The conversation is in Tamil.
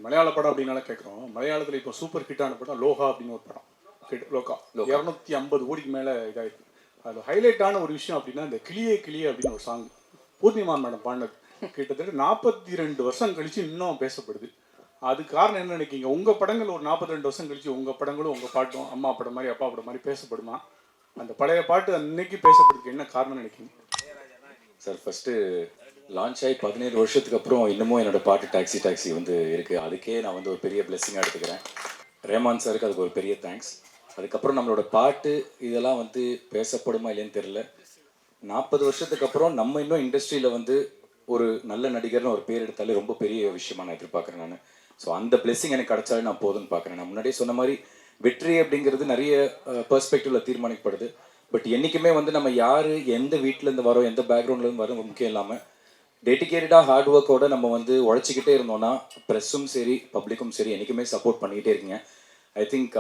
மலையாள படம் அப்படின்னால கேட்குறோம். மலையாளத்தில் இப்போ சூப்பர் ஹிட்டான படம் லோகா அப்படின்னு ஒரு படம். லோகா 250 கோடிக்கு மேலே இதாகிருக்கு. அது ஹைலைட்டான ஒரு விஷயம் அப்படின்னா இந்த கிளியே கிளியே அப்படின்னு ஒரு சாங் பூர்ணிமா மேடம் பாடினது. கிட்டத்தட்ட 42 வருஷம் கழிச்சு இன்னும் பேசப்படுது. அது காரணம் என்ன நினைக்கிங்க? உங்கள் படங்கள் ஒரு 42 வருஷம் கழிச்சு உங்கள் படங்களும் உங்கள் பாட்டும் அம்மா படம் மாதிரி அப்பா படம் மாதிரி பேசப்படுமா? அந்த பழைய பாட்டு அன்னைக்கு பேசப்படுறதுக்கு என்ன காரணம் நினைக்கிங்க சார்? ஃபஸ்ட்டு லான்ச் ஆகி 17 வருஷத்துக்கு அப்புறம் இன்னமும் என்னோட பாட்டு டாக்ஸி வந்து இருக்குது. அதுக்கே நான் வந்து ஒரு பெரிய பிளெஸிங்காக எடுத்துக்கிறேன். ரேமான் சாருக்கு அதுக்கு ஒரு பெரிய தேங்க்ஸ். அதுக்கப்புறம் நம்மளோட பாட்டு இதெல்லாம் வந்து பேசப்படுமா இல்லைன்னு தெரில. 40 வருஷத்துக்கு அப்புறம் நம்ம இன்னும் இண்டஸ்ட்ரியில் வந்து ஒரு நல்ல நடிகர்னு ஒரு பேர் எடுத்தாலே ரொம்ப பெரிய விஷயமா நான் எதிர்பார்க்குறேன் நான். ஸோ அந்த பிளெஸிங் எனக்கு கிடைச்சாலே நான் போதும்னு பார்க்குறேன். நான் முன்னாடியே சொன்ன மாதிரி வெற்றி அப்படிங்கிறது நிறைய பெர்ஸ்பெக்டிவில் தீர்மானிக்கப்படுது. பட் என்றைக்குமே வந்து நம்ம யார் எந்த வீட்டிலேருந்து வரோம், எந்த பேக்ரவுண்ட்லேருந்து வரோம் முக்கியம் இல்லாமல் டெடிக்கேட்டடாக ஹார்ட் ஒர்க்கோடு நம்ம வந்து உழைச்சிக்கிட்டே இருந்தோம்னா ப்ரெஸ்ஸும் சரி பப்ளிக்கும் சரி என்றைக்குமே சப்போர்ட் பண்ணிக்கிட்டே இருக்கீங்க. I think